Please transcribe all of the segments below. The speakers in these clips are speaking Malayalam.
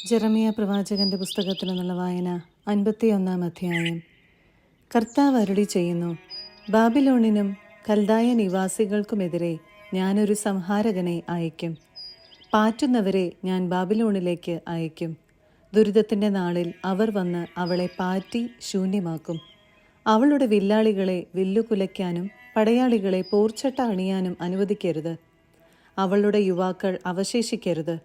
ജെറമിയ പ്രവാചകന്റെ പുസ്തകത്തിൽ നിന്നുള്ള വായന 51 അധ്യായം. കർത്താവ് അരുളി ചെയ്യുന്നു, ബാബിലോണിനും കൽദായ നിവാസികൾക്കുമെതിരെ ഞാനൊരു സംഹാരകനെ അയക്കും. പാറ്റുന്നവരെ ഞാൻ ബാബിലോണിലേക്ക് അയക്കും. ദുരിതത്തിൻ്റെ നാളിൽ അവർ വന്ന് അവളെ പാറ്റി ശൂന്യമാക്കും. അവളുടെ വില്ലാളികളെ വില്ലുകുലയ്ക്കാനും പടയാളികളെ പോർച്ചട്ട അണിയാനും അനുവദിക്കരുത്. അവളുടെ യുവാക്കൾ അവശേഷിക്കരുത്.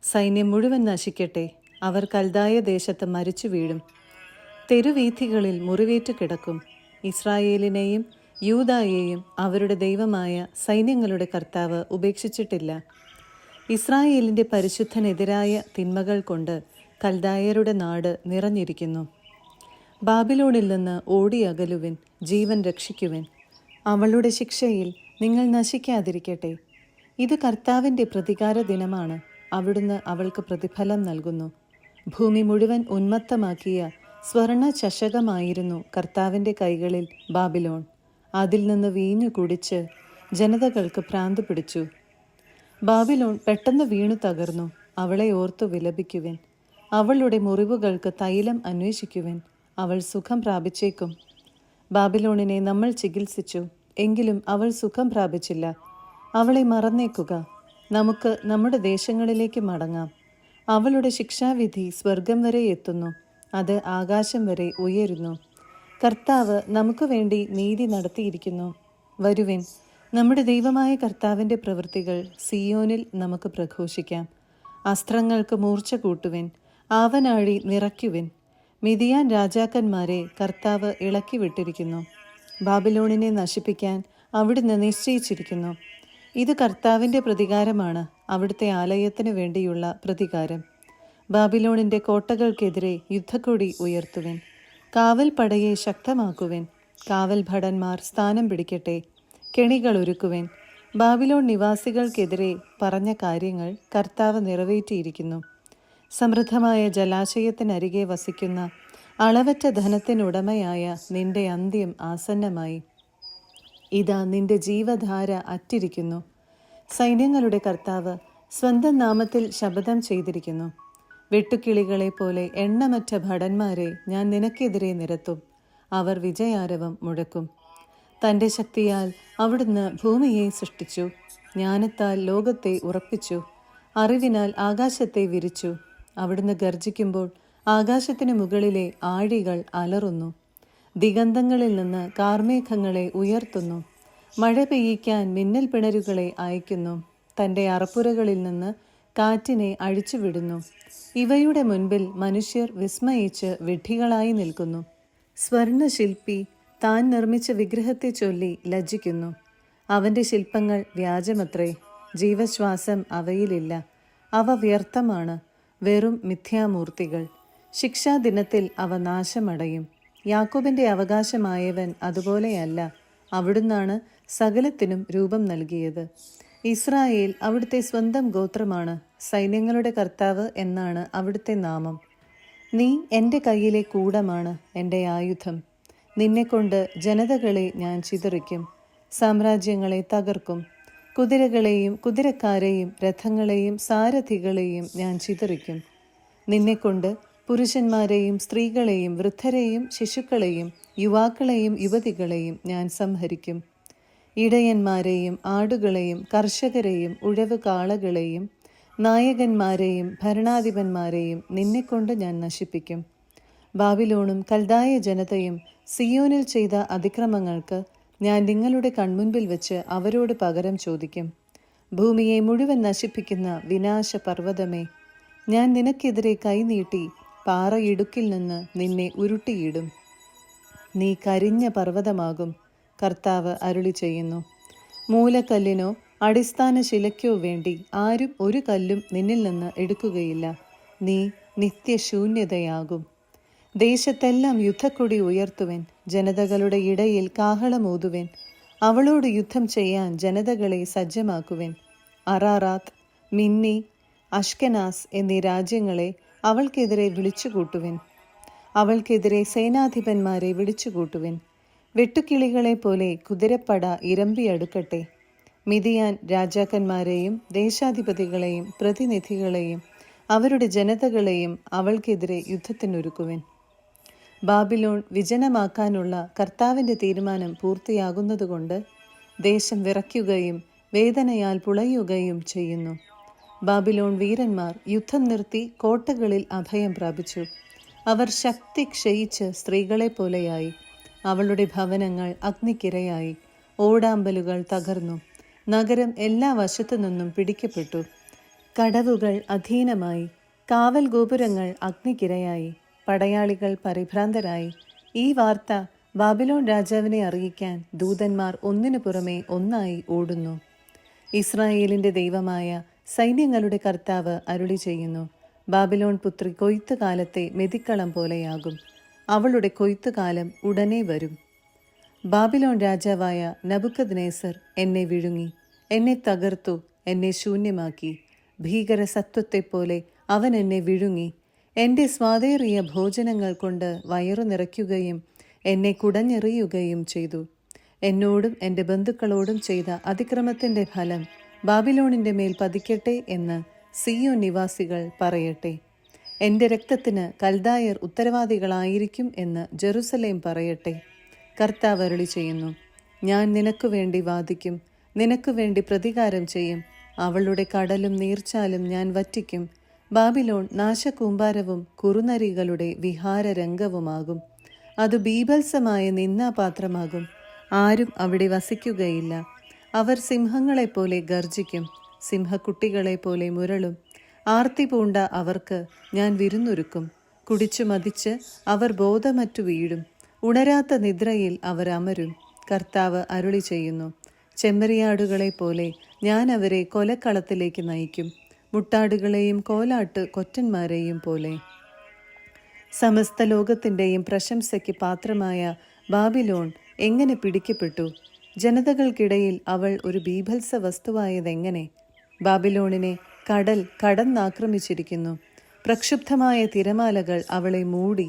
സൈന്യം മുഴുവൻ നശിക്കട്ടെ. അവർ കൽദായ ദേശത്ത് മരിച്ചു വീഴും. തെരുവീഥികളിൽ മുറിവേറ്റു കിടക്കും. ഇസ്രായേലിനെയും യൂദായെയും അവരുടെ ദൈവമായ സൈന്യങ്ങളുടെ കർത്താവ് ഉപേക്ഷിച്ചിട്ടില്ല. ഇസ്രായേലിൻ്റെ പരിശുദ്ധനെതിരായ തിന്മകൾ കൊണ്ട് കൽദായരുടെ നാട് നിറഞ്ഞിരിക്കുന്നു. ബാബിലോണിൽ നിന്ന് ഓടിയകലുവിൻ, ജീവൻ രക്ഷിക്കുവിൻ. അവളുടെ ശിക്ഷയിൽ നിങ്ങൾ നശിക്കാതിരിക്കട്ടെ. ഇത് കർത്താവിൻ്റെ പ്രതികാര ദിനമാണ്. അവിടുന്ന് അവൾക്ക് പ്രതിഫലം നൽകുന്നു. ഭൂമി മുഴുവൻ ഉന്മത്തമാക്കിയ സ്വർണ ചഷകമായിരുന്നു കർത്താവിൻ്റെ കൈകളിൽ ബാബിലോൺ. അതിൽ നിന്ന് വീഞ്ഞു കുടിച്ച് ജനതകൾക്ക് ഭ്രാന്ത് പിടിച്ചു. ബാബിലോൺ പെട്ടെന്ന് വീണു തകർന്നു. അവളെ ഓർത്തു വിലപിക്കുവിൻ. അവളുടെ മുറിവുകൾക്ക് തൈലം അന്വേഷിക്കുവിൻ. അവൾ സുഖം പ്രാപിച്ചേക്കും. ബാബിലോണിനെ നമ്മൾ ചികിത്സിച്ചു, എങ്കിലും അവൾ സുഖം പ്രാപിച്ചില്ല. അവളെ മറന്നേക്കുക. നമുക്ക് നമ്മുടെ ദേശങ്ങളിലേക്ക് മടങ്ങാം. അവളുടെ ശിക്ഷാവിധി സ്വർഗം വരെ എത്തുന്നു. അത് ആകാശം വരെ ഉയരുന്നു. കർത്താവ് നമുക്ക് വേണ്ടി നീതി നടത്തിയിരിക്കുന്നു. വരുവിൻ, നമ്മുടെ ദൈവമായ കർത്താവിൻ്റെ പ്രവൃത്തികൾ സിയോനിൽ നമുക്ക് പ്രഘോഷിക്കാം. അസ്ത്രങ്ങൾക്ക് മൂർച്ച കൂട്ടുവിൻ, ആവനാഴി നിറയ്ക്കുവിൻ. മിദിയാൻ രാജാക്കന്മാരെ കർത്താവ് ഇളക്കി വിട്ടിരിക്കുന്നു. ബാബിലോണിനെ നശിപ്പിക്കാൻ അവിടുന്ന് നിശ്ചയിച്ചിരിക്കുന്നു. ഇത് കർത്താവിൻ്റെ പ്രതികാരമാണ്, അവിടുത്തെ ആലയത്തിന് വേണ്ടിയുള്ള പ്രതികാരം. ബാബിലോണിൻ്റെ കോട്ടകൾക്കെതിരെ യുദ്ധക്കൊടി ഉയർത്തുവിൻ. കാവൽ പടയെ ശക്തമാക്കുവിൻ. കാവൽ ഭടന്മാർ സ്ഥാനം പിടിക്കട്ടെ. കെണികൾ ഒരുക്കുവിൻ. ബാബിലോൺ നിവാസികൾക്കെതിരെ പറഞ്ഞ കാര്യങ്ങൾ കർത്താവ് നിറവേറ്റിയിരിക്കുന്നു. സമൃദ്ധമായ ജലാശയത്തിനരികെ വസിക്കുന്ന അളവറ്റ ധനത്തിനുടമയായ നിന്റെ അന്ത്യം ആസന്നമായി. ഇതാ നിന്റെ ജീവധാര അറ്റിരിക്കുന്നു. സൈന്യങ്ങളുടെ കർത്താവ് സ്വന്തം നാമത്തിൽ ശപഥം ചെയ്തിരിക്കുന്നു. വെട്ടുക്കിളികളെ പോലെ എണ്ണമറ്റ ഭടന്മാരെ ഞാൻ നിനക്കെതിരെ നിരത്തും. അവർ വിജയാരവം മുഴക്കും. തൻ്റെ ശക്തിയാൽ അവിടുന്ന് ഭൂമിയെ സൃഷ്ടിച്ചു. ജ്ഞാനത്താൽ ലോകത്തെ ഉറപ്പിച്ചു. അറിവിനാൽ ആകാശത്തെ വിരിച്ചു. അവിടുന്ന് ഗർജിക്കുമ്പോൾ ആകാശത്തിന് മുകളിലെ ആഴികൾ അലറുന്നു. ദിഗന്ധങ്ങളിൽ നിന്ന് കാർമേഘങ്ങളെ ഉയർത്തുന്നു. മഴ പെയ്യിക്കാൻ മിന്നൽ പിണരുകളെ അയക്കുന്നു. തൻ്റെ അറപ്പുരകളിൽ നിന്ന് കാറ്റിനെ അഴിച്ചുവിടുന്നു. ഇവയുടെ മുൻപിൽ മനുഷ്യർ വിസ്മയിച്ച് വിഡ്ഢികളായി നിൽക്കുന്നു. സ്വർണശില്പി താൻ നിർമ്മിച്ച വിഗ്രഹത്തെ ചൊല്ലി ലജ്ജിക്കുന്നു. അവൻ്റെ ശില്പങ്ങൾ വ്യാജമത്രേ. ജീവശ്വാസം അവയിലില്ല. അവ വ്യർത്ഥമാണ്, വെറും മിഥ്യാമൂർത്തികൾ. ശിക്ഷാദിനത്തിൽ അവ നാശമടയും. യാക്കോബിൻ്റെ അവകാശമായവൻ അതുപോലെയല്ല. അവിടുന്നാണ് സകലത്തിനും രൂപം നൽകിയത്. ഇസ്രായേൽ അവിടുത്തെ സ്വന്തം ഗോത്രമാണ്. സൈന്യങ്ങളുടെ കർത്താവ് എന്നാണ് അവിടുത്തെ നാമം. നീ എൻ്റെ കയ്യിലെ കൂടമാണ്, എൻ്റെ ആയുധം. നിന്നെക്കൊണ്ട് ജനതകളെ ഞാൻ ചിതറിക്കും, സാമ്രാജ്യങ്ങളെ തകർക്കും. കുതിരകളെയും കുതിരക്കാരെയും രഥങ്ങളെയും സാരഥികളെയും ഞാൻ ചിതറിക്കും. നിന്നെക്കൊണ്ട് പുരുഷന്മാരെയും സ്ത്രീകളെയും വൃദ്ധരെയും ശിശുക്കളെയും യുവാക്കളെയും യുവതികളെയും ഞാൻ സംഹരിക്കും. ഇടയന്മാരെയും ആടുകളെയും കർഷകരെയും ഉഴവ് കാളകളെയും നായകന്മാരെയും ഭരണാധിപന്മാരെയും നിന്നെക്കൊണ്ട് ഞാൻ നശിപ്പിക്കും. ബാബിലോണും കൽദായ ജനതയും സിയോനിൽ ചെയ്ത അതിക്രമങ്ങൾക്ക് ഞാൻ നിങ്ങളുടെ കൺമുൻപിൽ വെച്ച് അവരോട് പകരം ചോദിക്കും. ഭൂമിയെ മുഴുവൻ നശിപ്പിക്കുന്ന വിനാശ പർവ്വതമേ, ഞാൻ നിനക്കെതിരെ കൈനീട്ടി പാറയിടുക്കിൽ നിന്ന് നിന്നെ ഉരുട്ടിയിടും. നീ കരിഞ്ഞ പർവ്വതമാകും. കർത്താവ് അരുളി ചെയ്യുന്നു. മൂലക്കല്ലിനോ അടിസ്ഥാന ശിലയ്ക്കോ വേണ്ടി ആരും ഒരു കല്ലും നിന്നിൽ നിന്ന് എടുക്കുകയില്ല. നീ നിത്യശൂന്യതയാകും. ദേശത്തെല്ലാം യുദ്ധക്കൊടി ഉയർത്തുവൻ. ജനതകളുടെ ഇടയിൽ കാഹളമൂതുവൻ. അവളോട് യുദ്ധം ചെയ്യാൻ ജനതകളെ സജ്ജമാക്കുവൻ. അറാറാത്ത്, മിന്നി, അഷ്കനാസ് എന്നീ രാജ്യങ്ങളെ അവൾക്കെതിരെ വിളിച്ചുകൂട്ടുവിൻ. അവൾക്കെതിരെ സേനാധിപന്മാരെ വിളിച്ചുകൂട്ടുവിൻ. വെട്ടുക്കിളികളെ പോലെ കുതിരപ്പട ഇരമ്പിയടുക്കട്ടെ. മിദിയാൻ രാജാക്കന്മാരെയും ദേശാധിപതികളെയും പ്രതിനിധികളെയും അവരുടെ ജനതകളെയും അവൾക്കെതിരെ യുദ്ധത്തിനൊരുക്കുവിൻ. ബാബിലോൺ വിജനമാക്കാനുള്ള കർത്താവിൻ്റെ തീരുമാനം പൂർത്തിയാകുന്നതുകൊണ്ട് ദേശം വിറയ്ക്കുകയും വേദനയാൽ പുളയുകയും ചെയ്യുന്നു. ബാബിലോൺ വീരന്മാർ യുദ്ധം നിർത്തി കോട്ടകളിൽ അഭയം പ്രാപിച്ചു. അവർ ശക്തി ക്ഷയിച്ച് സ്ത്രീകളെ പോലെയായി. അവളുടെ ഭവനങ്ങൾ അഗ്നിക്കിരയായി. ഓടാമ്പലുകൾ തകർന്നു. നഗരം എല്ലാ വശത്തു നിന്നും പിടിക്കപ്പെട്ടു. കടവുകൾ അധീനമായി. കാവൽ ഗോപുരങ്ങൾ അഗ്നിക്കിരയായി. പടയാളികൾ പരിഭ്രാന്തരായി. ഈ വാർത്ത ബാബിലോൺ രാജാവിനെ അറിയിക്കാൻ ദൂതന്മാർ ഒന്നിനു പുറമെ ഒന്നായി ഓടുന്നു. ഇസ്രായേലിന്റെ ദൈവമായ സൈന്യങ്ങളുടെ കർത്താവ് അരുളി ചെയ്യുന്നു: ബാബിലോൺ പുത്രി കൊയ്ത്തുകാലത്തെ മെതിക്കളം പോലെയാകും. അവളുടെ കൊയ്ത്തുകാലം ഉടനെ വരും. ബാബിലോൺ രാജാവായ നബുക്കദ്നേസർ എന്നെ വിഴുങ്ങി, എന്നെ തകർത്തു, എന്നെ ശൂന്യമാക്കി. ഭീകര സത്വത്തെപ്പോലെ അവൻ എന്നെ വിഴുങ്ങി. എൻ്റെ സ്വാദേറിയ ഭോജനങ്ങൾ കൊണ്ട് വയറു നിറയ്ക്കുകയും എന്നെ കുടഞ്ഞെറിയുകയും ചെയ്തു. എന്നോടും എൻ്റെ ബന്ധുക്കളോടും ചെയ്ത അതിക്രമത്തിൻ്റെ ഫലം ബാബിലോണിൻ്റെ മേൽ പതിക്കട്ടെ എന്ന് സിയോൻ നിവാസികൾ പറയട്ടെ. എൻ്റെ രക്തത്തിന് കൽദായർ ഉത്തരവാദികളായിരിക്കും എന്ന് ജെറുസലേം പറയട്ടെ. കർത്താവ് അരുളി ചെയ്യുന്നു: ഞാൻ നിനക്കു വേണ്ടി വാദിക്കും, നിനക്കു വേണ്ടി പ്രതികാരം ചെയ്യും. അവളുടെ കടലും നീർച്ചാലും ഞാൻ വറ്റിക്കും. ബാബിലോൺ നാശകൂമ്പാരവും കുറുനരികളുടെ വിഹാരരംഗവുമാകും. അത് ബീഭത്സമായ നിന്ദാപാത്രമാകും. ആരും അവിടെ വസിക്കുകയില്ല. അവർ സിംഹങ്ങളെപ്പോലെ ഗർജിക്കും, സിംഹക്കുട്ടികളെ പോലെ മുരളും. ആർത്തി പൂണ്ട അവർക്ക് ഞാൻ വിരുന്നൊരുക്കും. കുടിച്ചു മതിച്ച് അവർ ബോധമറ്റു വീഴും. ഉണരാത്ത നിദ്രയിൽ അവർ അമരും. കർത്താവ് അരുളി ചെയ്യുന്നു: ചെമ്മരിയാടുകളെ പോലെ ഞാൻ അവരെ കൊലക്കളത്തിലേക്ക് നയിക്കും, മുട്ടാടുകളെയും കോലാട്ട് കൊറ്റന്മാരെയും പോലെ. സമസ്ത ലോകത്തിൻ്റെയും പ്രശംസയ്ക്ക് പാത്രമായ ബാബിലോൺ എങ്ങനെ പിടിക്കപ്പെട്ടു? ജനതകൾക്കിടയിൽ അവൾ ഒരു ബീഭത്സ വസ്തുവായതെങ്ങനെ? ബാബിലോണിനെ കടൽ കടന്നാക്രമിച്ചിരിക്കുന്നു. പ്രക്ഷുബ്ധമായ തിരമാലകൾ അവളെ മൂടി.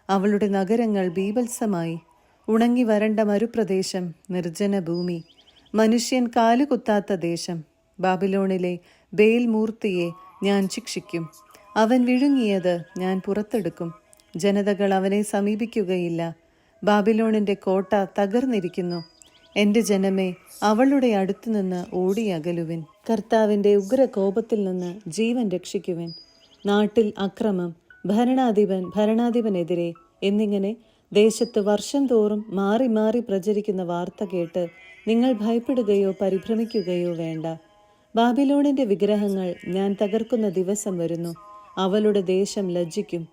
അവളുടെ നഗരങ്ങൾ ബീഭത്സമായി. ഉണങ്ങി വരണ്ട മരുപ്രദേശം, നിർജ്ജന ഭൂമി, മനുഷ്യൻ കാലുകുത്താത്ത ദേശം. ബാബിലോണിലെ ബേൽ മൂർത്തിയെ ഞാൻ ശിക്ഷിക്കും. അവൻ വിഴുങ്ങിയത് ഞാൻ പുറത്തെടുക്കും. ജനതകൾ അവനെ സമീപിക്കുകയില്ല. ബാബിലോണിൻ്റെ കോട്ട തകർന്നിരിക്കുന്നു. എൻ്റെ ജനമേ, അവളുടെ അടുത്തുനിന്ന് ഓടിയകലുവിൻ. കർത്താവിൻ്റെ ഉഗ്രകോപത്തിൽ നിന്ന് ജീവൻ രക്ഷിക്കുവിൻ. നാട്ടിൽ അക്രമം, ഭരണാധിപനെതിരെ എന്നിങ്ങനെ ദേശത്ത് വർഷം തോറും മാറി മാറി പ്രചരിക്കുന്ന വാർത്ത കേട്ട് നിങ്ങൾ ഭയപ്പെടുകയോ പരിഭ്രമിക്കുകയോ വേണ്ട. ബാബിലോണിൻ്റെ വിഗ്രഹങ്ങൾ ഞാൻ തകർക്കുന്ന ദിവസം വരുന്നു. അവളുടെ ദേശം ലജ്ജിക്കും.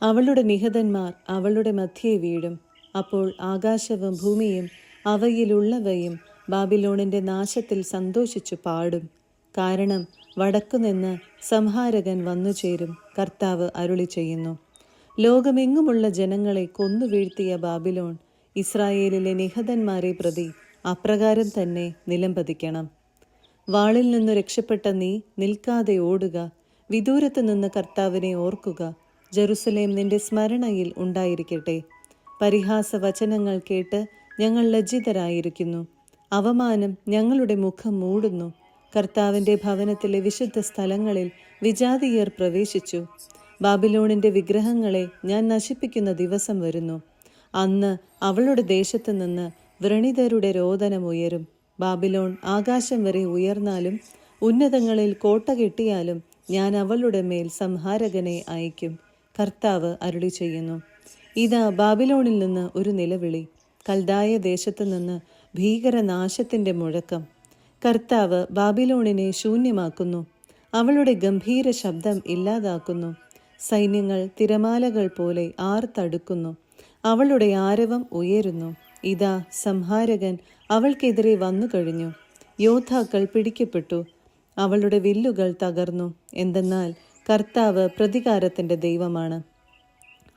അവളുടെ നിഹതന്മാർ അവളുടെ മധ്യേ വീഴും. അപ്പോൾ ആകാശവും ഭൂമിയും അവയിലുള്ളവയും ബാബിലോണിൻ്റെ നാശത്തിൽ സന്തോഷിച്ചു പാടും. കാരണം വടക്കുനിന്ന് സംഹാരകൻ വന്നുചേരും. കർത്താവ് അരുളി ചെയ്യുന്നു: ലോകമെങ്ങുമുള്ള ജനങ്ങളെ കൊന്നു വീഴ്ത്തിയ ബാബിലോൺ ഇസ്രായേലിലെ നിഹതന്മാരെ പ്രതി അപ്രകാരം തന്നെ നിലംപതിക്കണം. വാളിൽ നിന്നു രക്ഷപ്പെട്ട നീ നിൽക്കാതെ ഓടുക. വിദൂരത്ത് നിന്ന് കർത്താവിനെ ഓർക്കുക. ജെറുസലേം നിന്റെ സ്മരണയിൽ ഉണ്ടായിരിക്കട്ടെ. പരിഹാസ വചനങ്ങൾ കേട്ട് ഞങ്ങൾ ലജ്ജിതരായിരിക്കുന്നു. അവമാനം ഞങ്ങളുടെ മുഖം മൂടുന്നു. കർത്താവിൻ്റെ ഭവനത്തിലെ വിശുദ്ധ സ്ഥലങ്ങളിൽ വിജാതീയർ പ്രവേശിച്ചു. ബാബിലോണിൻ്റെ വിഗ്രഹങ്ങളെ ഞാൻ നശിപ്പിക്കുന്ന ദിവസം വരുന്നു. അന്ന് അവളുടെ ദേശത്തു നിന്ന് വ്രണിതരുടെ രോദനമുയരും. ബാബിലോൺ ആകാശം വരെ ഉയർന്നാലും ഉന്നതങ്ങളിൽ കോട്ട കെട്ടിയാലും ഞാൻ അവളുടെ മേൽ സംഹാരകനെ അയക്കും. കർത്താവ് അരുളി ചെയ്യുന്നു: ഇതാ ബാബിലോണിൽ നിന്ന് ഒരു നിലവിളി, കൽദായ ദേശത്തു നിന്ന് ഭീകരനാശത്തിൻ്റെ മുഴക്കം. കർത്താവ് ബാബിലോണിനെ ശൂന്യമാക്കുന്നു, അവളുടെ ഗംഭീര ശബ്ദം ഇല്ലാതാക്കുന്നു. സൈന്യങ്ങൾ തിരമാലകൾ പോലെ ആർത്തടുക്കുന്നു. അവളുടെ ആരവം ഉയരുന്നു. ഇതാ സംഹാരകൻ അവൾക്കെതിരെ വന്നു കഴിഞ്ഞു. യോദ്ധാക്കൾ പിടിക്കപ്പെട്ടു. അവളുടെ വില്ലുകൾ തകർന്നു. എന്തെന്നാൽ കർത്താവ് പ്രതികാരത്തിൻ്റെ ദൈവമാണ്.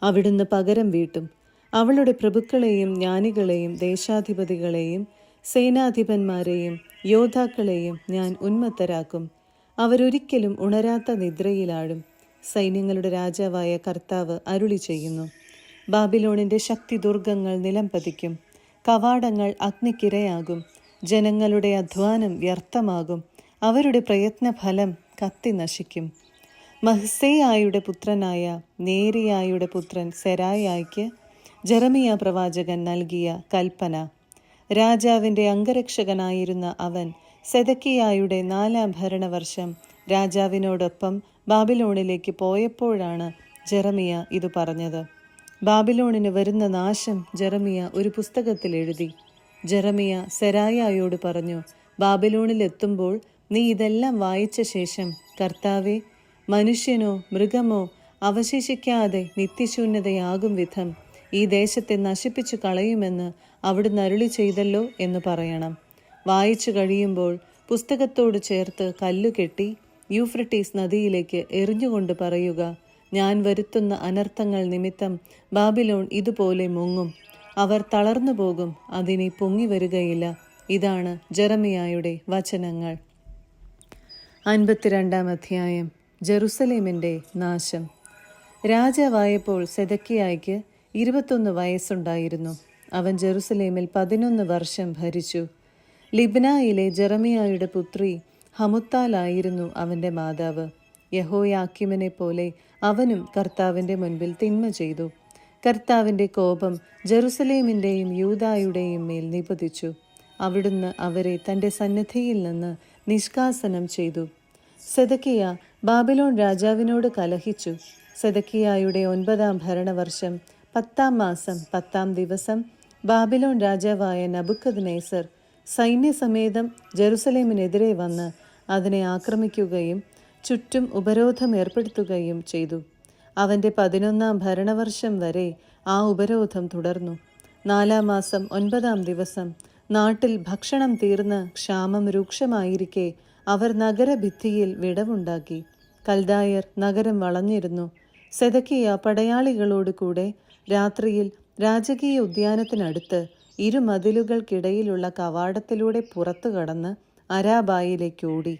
അവിടുന്ന് പകരം വീട്ടും. അവളുടെ പ്രഭുക്കളെയും ജ്ഞാനികളെയും ദേശാധിപതികളെയും സേനാധിപന്മാരെയും യോദ്ധാക്കളെയും ഞാൻ ഉന്മത്തരാക്കും. അവരൊരിക്കലും ഉണരാത്ത നിദ്രയിലാഴും. സൈന്യങ്ങളുടെ രാജാവായ കർത്താവ് അരുളി ചെയ്യുന്നു: ബാബിലോണിൻ്റെ ശക്തി ദുർഗങ്ങൾ നിലം പതിക്കും. കവാടങ്ങൾ അഗ്നിക്കിരയാകും. ജനങ്ങളുടെ അധ്വാനം വ്യർത്ഥമാകും. അവരുടെ പ്രയത്നഫലം കത്തി നശിക്കും. മഹ്സേയായുടെ പുത്രനായ നേരിയായുടെ പുത്രൻ സെരായായ്ക്ക് ജെറമിയ പ്രവാചകൻ നൽകിയ കൽപ്പന. രാജാവിൻ്റെ അംഗരക്ഷകനായിരുന്ന അവൻ സെദക്കിയായുടെ 4-ാം ഭരണവർഷം രാജാവിനോടൊപ്പം ബാബിലോണിലേക്ക് പോയപ്പോഴാണ് ജെറമിയ ഇത് പറഞ്ഞത്. ബാബിലോണിന് വരുന്ന നാശം ജെറമിയ ഒരു പുസ്തകത്തിൽ എഴുതി. ജെറമിയ സെരായായോട് പറഞ്ഞു, ബാബിലോണിലെത്തുമ്പോൾ നീ ഇതെല്ലാം വായിച്ച ശേഷം, കർത്താവേ, മനുഷ്യനോ മൃഗമോ അവശേഷിക്കാതെ നിത്യശൂന്യതയാകും വിധം ഈ ദേശത്തെ നശിപ്പിച്ചു കളയുമെന്ന് അവിടുന്ന് അരുളി ചെയ്തല്ലോ എന്ന് പറയണം. വായിച്ചു കഴിയുമ്പോൾ പുസ്തകത്തോട് ചേർത്ത് കല്ലുകെട്ടി യൂഫ്രട്ടീസ് നദിയിലേക്ക് എറിഞ്ഞുകൊണ്ട് പറയുക, ഞാൻ വരുത്തുന്ന അനർത്ഥങ്ങൾ നിമിത്തം ബാബിലോൺ ഇതുപോലെ മുങ്ങും. അവർ തളർന്നു പോകും, അതിനി പൊങ്ങി വരികയില്ല. ഇതാണ് ജെറമിയായുടെ വചനങ്ങൾ. 52-ാം അധ്യായം. ജെറുസലേമിൻ്റെ നാശം. രാജാവായപ്പോൾ സെദക്കിയായ്ക്ക് 21 വയസ്സുണ്ടായിരുന്നു. അവൻ ജെറുസലേമിൽ 11 വർഷം ഭരിച്ചു. ലിബ്നായിലെ ജെറമിയായുടെ പുത്രി ഹമുത്താലായിരുന്നു അവൻ്റെ മാതാവ്. യഹോയാക്കീമിനെ പോലെ അവനും കർത്താവിൻ്റെ മുൻപിൽ തിന്മ ചെയ്തു. കർത്താവിൻ്റെ കോപം ജെറുസലേമിൻ്റെയും യൂദായുടെയും മേൽ നിപതിച്ചു. അവിടുന്ന് അവരെ തൻ്റെ സന്നിധിയിൽ നിന്ന് നിഷ്കാസനം ചെയ്തു. സെദക്കിയ ബാബിലോൺ രാജാവിനോട് കലഹിച്ചു. സെദക്കിയായുടെ 9-ാം ഭരണവർഷം 10-ാം മാസം 10-ാം ദിവസം ബാബിലോൺ രാജാവായ നബുക്കദ്നേസർ സൈന്യസമേതം ജെറുസലേമിനെതിരെ വന്ന് അതിനെ ആക്രമിക്കുകയും ചുറ്റും ഉപരോധം ഏർപ്പെടുത്തുകയും ചെയ്തു. അവൻ്റെ 11-ാം ഭരണവർഷം വരെ ആ ഉപരോധം തുടർന്നു. 4-ാം മാസം 9-ാം ദിവസം നാട്ടിൽ ഭക്ഷണം തീർന്ന് ക്ഷാമം രൂക്ഷമായിരിക്കെ അവർ നഗരഭിത്തിയിൽ വിടവുണ്ടാക്കി. കൽദായർ നഗരം വളഞ്ഞിരുന്നു. സെദക്കിയ പടയാളികളോട് കൂടെ രാത്രിയിൽ രാജകീയ ഉദ്യാനത്തിനടുത്ത് ഇരുമതിലുകൾക്കിടയിലുള്ള കവാടത്തിലൂടെ പുറത്തു കടന്ന് അരാബായിലേക്ക് ഓടി.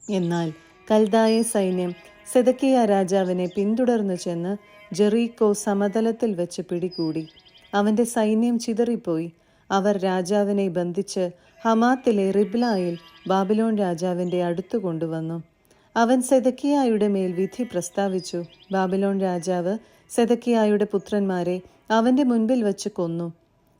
എന്നാൽ കൽദായ സൈന്യം സെദക്കിയ രാജാവിനെ പിന്തുടർന്നു ചെന്ന് ജെറീക്കോ സമതലത്തിൽ വെച്ച് പിടികൂടി. അവൻ്റെ സൈന്യം ചിതറിപ്പോയി. അവർ രാജാവിനെ ബന്ധിച്ച് ഹമാത്തിലെ റിബ്ലായിൽ ബാബിലോൺ രാജാവിൻ്റെ അടുത്തു കൊണ്ടുവന്നു. അവൻ സെദക്കിയായുടെ മേൽ വിധി പ്രസ്താവിച്ചു. ബാബിലോൺ രാജാവ് സെദക്കിയായുടെ പുത്രന്മാരെ അവൻ്റെ മുൻപിൽ വെച്ച് കൊന്നു.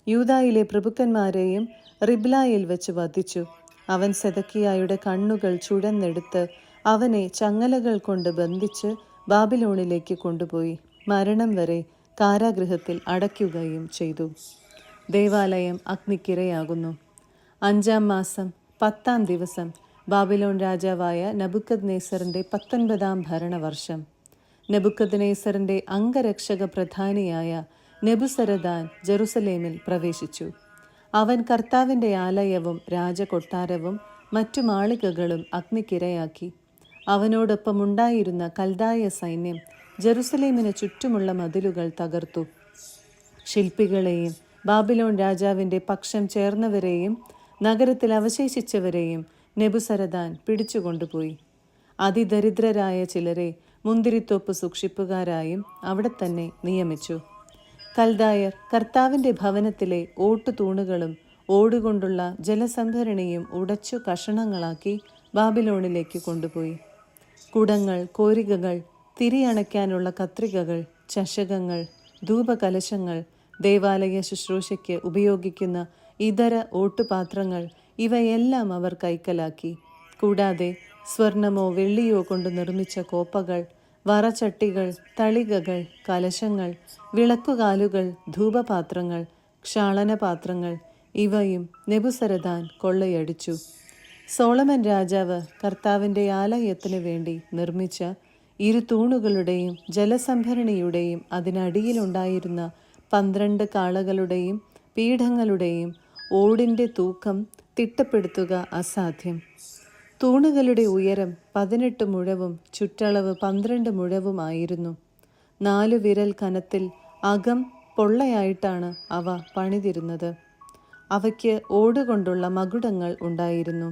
യൂദായിലെ പ്രഭുക്കന്മാരെയും റിബ്ലായിൽ വെച്ച് വധിച്ചു. അവൻ സെദക്കിയായുടെ കണ്ണുകൾ ചുഴന്നെടുത്ത് അവനെ ചങ്ങലകൾ കൊണ്ട് ബന്ധിച്ച് ബാബിലോണിലേക്ക് കൊണ്ടുപോയി മരണം വരെ കാരാഗൃഹത്തിൽ അടയ്ക്കുകയും ചെയ്തു. ദേവാലയം അഗ്നിക്കിരയാകുന്നു. 5-ാം മാസം 10-ാം ദിവസം ബാബിലോൺ രാജാവായ നബുക്കദ്നേസറിൻ്റെ 19-ാം ഭരണവർഷം നെബുക്കദ്നേസറിൻ്റെ അംഗരക്ഷക പ്രധാനിയായ നെബുസരദാൻ ജെറുസലേമിൽ പ്രവേശിച്ചു. അവൻ കർത്താവിൻ്റെ ആലയവും രാജകൊട്ടാരവും മറ്റു മാളികകളും അഗ്നിക്കിരയാക്കി. അവനോടൊപ്പമുണ്ടായിരുന്ന കൽദായ സൈന്യം ജെറുസലേമിന് ചുറ്റുമുള്ള മതിലുകൾ തകർത്തു. ശില്പികളെയും ബാബിലോൺ രാജാവിൻ്റെ പക്ഷം ചേർന്നവരെയും നഗരത്തിൽ അവശേഷിച്ചവരെയും നെബുസരദാൻ പിടിച്ചുകൊണ്ടുപോയി. അതിദരിദ്രരായ ചിലരെ മുന്തിരിത്തോപ്പ് സൂക്ഷിപ്പുകാരായും അവിടെ തന്നെ നിയമിച്ചു. കൽദായർ കർത്താവിൻ്റെ ഭവനത്തിലെ ഓട്ടുതൂണുകളും ഓടുകൊണ്ടുള്ള ജലസംഭരണിയും ഉടച്ചു കഷണങ്ങളാക്കി ബാബിലോണിലേക്ക് കൊണ്ടുപോയി. കുടങ്ങൾ, കോരികകൾ, തിരിയണയ്ക്കാനുള്ള കത്രികകൾ, ചഷകങ്ങൾ, ധൂപകലശങ്ങൾ, ദേവാലയ ശുശ്രൂഷയ്ക്ക് ഉപയോഗിക്കുന്ന ഇതര ഓട്ടുപാത്രങ്ങൾ ഇവയെല്ലാം അവർ കൈക്കലാക്കി. കൂടാതെ സ്വർണമോ വെള്ളിയോ കൊണ്ട് നിർമ്മിച്ച കോപ്പകൾ, വറചട്ടികൾ, തളികകൾ, കലശങ്ങൾ, വിളക്കുകാലുകൾ, ധൂപപാത്രങ്ങൾ, ക്ഷാളനപാത്രങ്ങൾ ഇവയും നെബുസരദാൻ കൊള്ളയടിച്ചു. സോളമൻ രാജാവ് കർത്താവിൻ്റെ ആലയത്തിന് വേണ്ടി നിർമ്മിച്ച ഇരുതൂണുകളുടെയും ജലസംഭരണിയുടെയും അതിനടിയിലുണ്ടായിരുന്ന 12 കാളകളുടെയും പീഠങ്ങളുടെയും ഓടിൻ്റെ തൂക്കം തിട്ടപ്പെടുത്തുക അസാധ്യം. തൂണുകളുടെ ഉയരം 18 മുഴവും ചുറ്റളവ് 12 മുഴവുമായിരുന്നു. 4 വിരൽ കനത്തിൽ അകം പൊള്ളയായിട്ടാണ് അവ പണിതിരുന്നത്. അവയ്ക്ക് ഓടുകൊണ്ടുള്ള മകുടങ്ങൾ ഉണ്ടായിരുന്നു.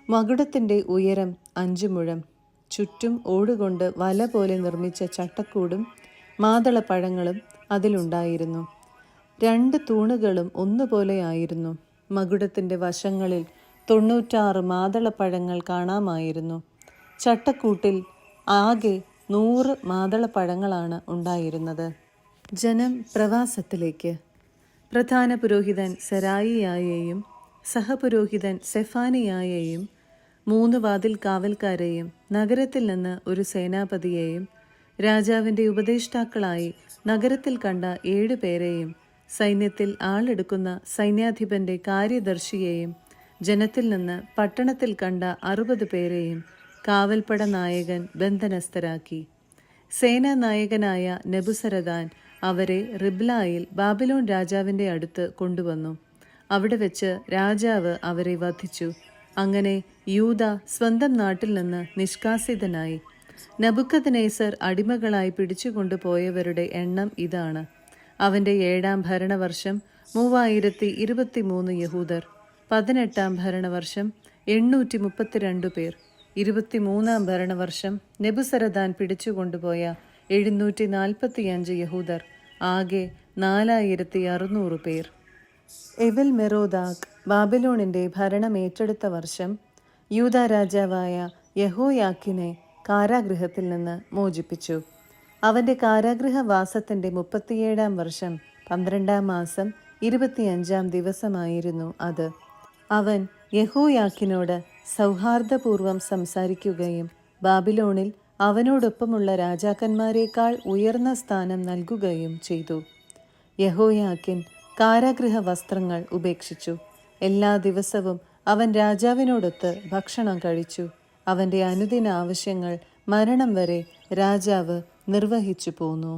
മകുടത്തിൻ്റെ ഉയരം 5 മുഴം. ചുറ്റും ഓടുകൊണ്ട് വല പോലെ നിർമ്മിച്ച ചട്ടക്കൂടും മാതളപ്പഴങ്ങളും അതിലുണ്ടായിരുന്നു. 2 തൂണുകളും ഒന്നുപോലെയായിരുന്നു. മകുടത്തിൻ്റെ വശങ്ങളിൽ 96 മാതളപ്പഴങ്ങൾ കാണാമായിരുന്നു. ചട്ടക്കൂട്ടിൽ ആകെ 100 മാതളപ്പഴങ്ങളാണ് ഉണ്ടായിരുന്നത്. ജനം പ്രവാസത്തിലേക്ക്. പ്രധാന പുരോഹിതൻ സെരായിയായെയും സഹപുരോഹിതൻ സെഫാനിയായെയും 3 വാതിൽ കാവൽക്കാരെയും നഗരത്തിൽ നിന്ന് ഒരു സേനാപതിയെയും രാജാവിൻ്റെ ഉപദേഷ്ടാക്കളായി നഗരത്തിൽ കണ്ട 7 പേരെയും സൈന്യത്തിൽ ആളെടുക്കുന്ന സൈന്യാധിപന്റെ കാര്യദർശിയെയും ജനത്തിൽ നിന്ന് പട്ടണത്തിൽ കണ്ട 60 പേരെയും കാവൽപ്പട നായകൻ ബന്ധനസ്ഥരാക്കി. സേനാനായകനായ നെബുസരദാൻ അവരെ റിബ്ലായിൽ ബാബിലോൺ രാജാവിൻ്റെ അടുത്ത് കൊണ്ടുവന്നു. അവിടെ വെച്ച് രാജാവ് അവരെ വധിച്ചു. അങ്ങനെ യൂദ സ്വന്തം നാട്ടിൽ നിന്ന് നിഷ്കാസിതനായി. നബുക്കദ്നേസർ അടിമകളായി പിടിച്ചുകൊണ്ടുപോയവരുടെ എണ്ണം ഇതാണ്. അവൻ്റെ 7-ാം ഭരണവർഷം 3023 യഹൂദർ, 18-ാം ഭരണവർഷം 832 പേർ, 23-ാം ഭരണവർഷം നെബുസരദാൻ പിടിച്ചുകൊണ്ടുപോയ 745 യഹൂദർ, ആകെ 4600 പേർ. എവൽ മെറോദാക്ക് ബാബിലോണിൻ്റെ ഭരണം ഏറ്റെടുത്ത വർഷം യൂദ രാജാവായ യഹോയാക്കിനെ കാരാഗൃഹത്തിൽ നിന്ന് മോചിപ്പിച്ചു. അവൻ്റെ കാരാഗൃഹവാസത്തിൻ്റെ 37-ാം വർഷം 12-ാം മാസം 25-ാം ദിവസമായിരുന്നു അത്. അവൻ യഹോയാക്കിനോട് സൗഹാർദ്ദപൂർവം സംസാരിക്കുകയും ബാബിലോണിൽ അവനോടൊപ്പമുള്ള രാജാക്കന്മാരെക്കാൾ ഉയർന്ന സ്ഥാനം നൽകുകയും ചെയ്തു. യഹോയാക്കിൻ കാരാഗൃഹ വസ്ത്രങ്ങൾ ഉപേക്ഷിച്ചു. എല്ലാ ദിവസവും അവൻ രാജാവിനോടൊത്ത് ഭക്ഷണം കഴിച്ചു. അവൻ്റെ അനുദിന ആവശ്യങ്ങൾ മരണം വരെ രാജാവ് നിർവഹിച്ചു പോന്നു.